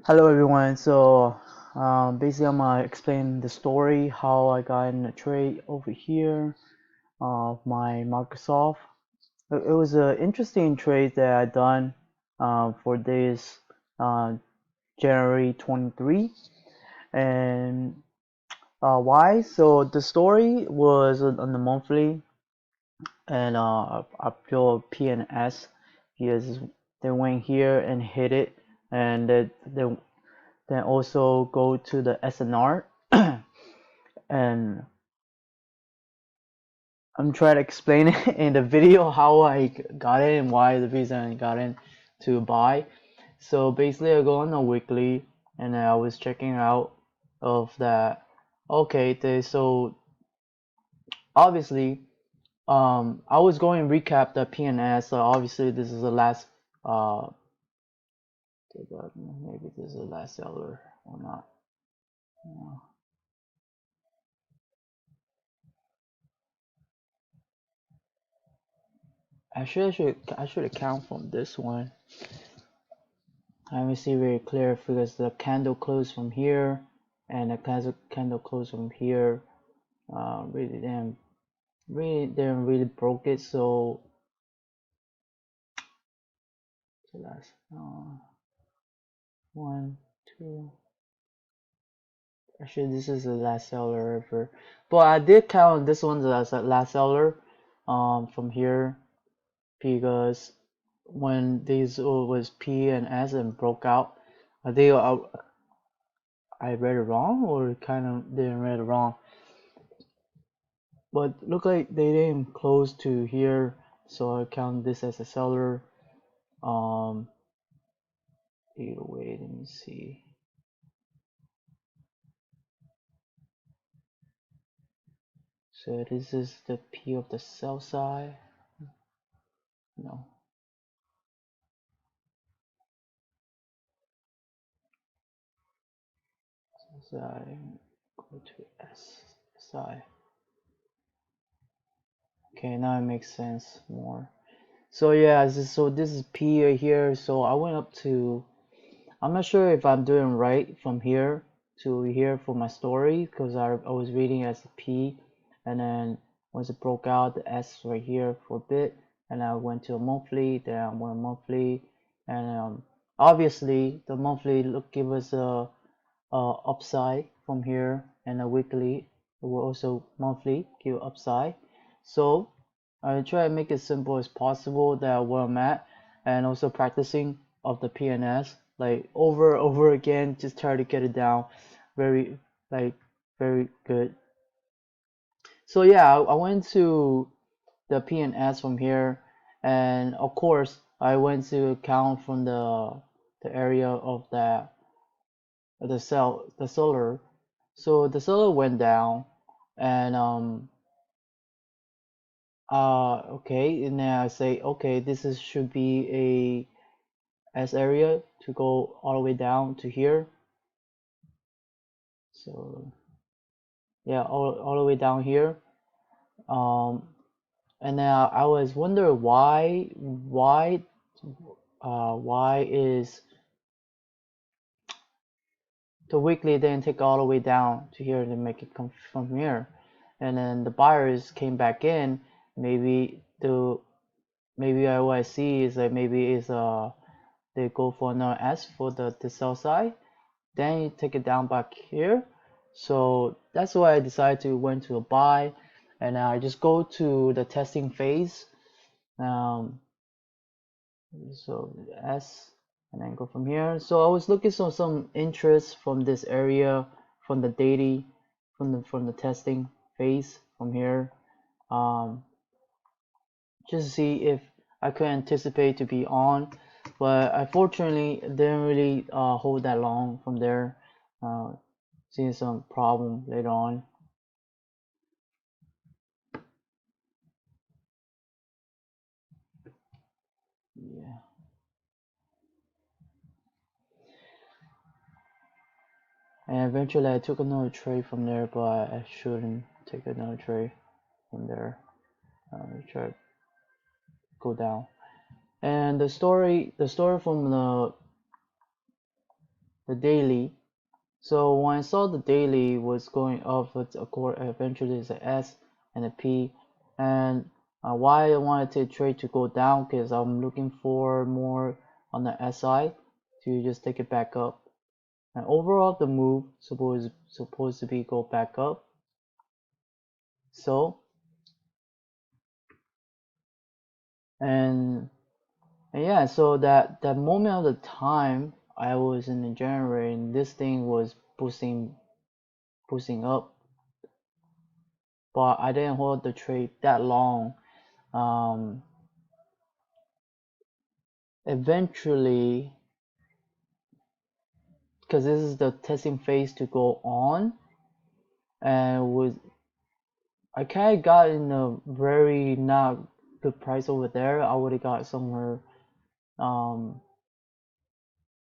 Hello everyone. Basically I'm gonna explain the story how I got in a trade over here of my Microsoft. It was an interesting trade that I done for this uh, January 23 and why? So the story was on the monthly and up to P and S because they went here and hit it and then also go to the SNR and I'm trying to explain it in the video how I got it and why the reason I got in to buy. So basically I go on a weekly and I was checking out of that. Okay, so obviously I was going to recap the PNS. So obviously this is the last uh maybe this is the last seller or not. I should account from this one. Let me see very clear because the candle closed from here and the candle closed from here. Really broke it. So that's one, two. Actually, this is the last seller ever. But I did count this one as the last seller from here because when these was P and S and broke out, I think I read it wrong or kind of didn't read it wrong. But look like they didn't close to here, so I count this as a seller. Um, either way, let me see. So this is the P of the sell side. No, sell side. Go to S side. Okay, now it makes sense more. So yeah, so this is P right here. So I went up to. I'm not sure if I'm doing right from here to here for my story because I was reading as a P and then once it broke out the S right here for a bit and I went to a monthly, then I went monthly and obviously the monthly look give us a upside from here and a weekly it will also monthly give upside. So I try to make it simple as possible that where I'm at and also practicing of the PNS like over again, just try to get it down very like very good. So yeah, I went to the PNS from here and of course I went to count from the area of the solar. So the solar went down and okay, and then I say okay, this is should be a S area to go all the way down to here. So yeah, all the way down here. Um, and then I was wondering why is the weekly didn't take all the way down to here to make it come from here, and then the buyers came back in. Maybe the maybe what I see is that maybe is they go for another S for the sell side, then you take it down back here. So that's why I decided to went to a buy, and I just go to the testing phase. Um, so S, and then go from here. So I was looking for some interest from this area, from the daily, from the testing phase from here. Um, just to see if I could anticipate to be on, but unfortunately it didn't really hold that long from there. Uh, Seeing some problem later on. Yeah, and eventually I took another trade from there, but I shouldn't take another trade from there. Try to go down. And the story from the daily. So when I saw the daily was going up, it's eventually it's a S and a P, and why I wanted to trade to go down, because I'm looking for more on the SI to just take it back up. And overall, the move supposed to be go back up. So and, and yeah, so that moment of the time I was in the January, and this thing was boosting up, but I didn't hold the trade that long. Eventually, because this is the testing phase to go on, and with I kind of got in a very not good price over there. I would have got somewhere. Um,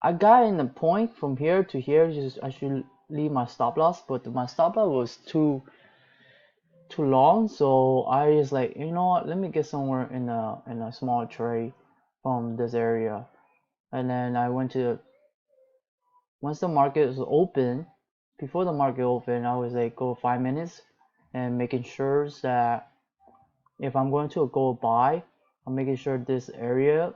I got in the point from here to here. Just I should leave my stop loss, but my stop loss was too long. So I just like, you know what? Let me get somewhere in a small trade from this area, and then I went to once the market was open. Before the market opened, I was like go 5 minutes and making sure that if I'm going to go buy, I'm making sure this area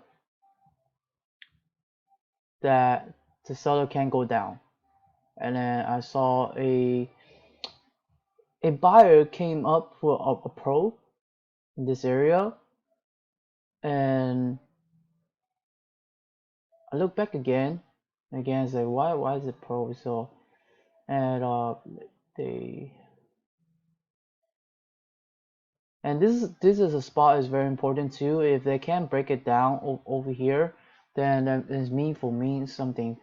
that the seller can go down. And then I saw a buyer came up for a pro in this area, and I look back again. Again, it's like why is it pro? So and they and this is a spot is very important too. If they can't break it down over here, then that is means something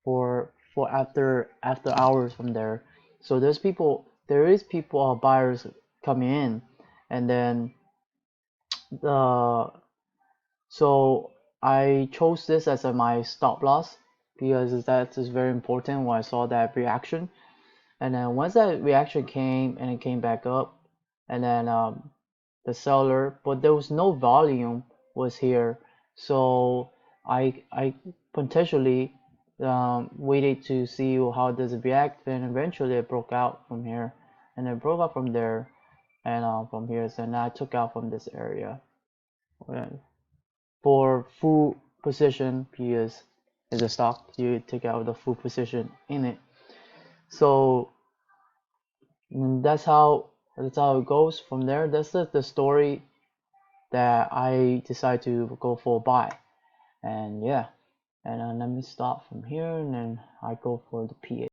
for after hours from there. So there is people buyers coming in, and then the so I chose this as my stop loss because that is very important when I saw that reaction. And then once that reaction came and it came back up, and then the seller, but there was no volume was here, so I potentially waited to see how does it react, and eventually it broke out from here, and it broke out from there, and from here, so now I took out from this area for full position because it's a stock, you take out the full position in it. So that's how it goes from there. That's the story that I decide to go for a buy. And yeah, and let me start from here, and then I go for the PA.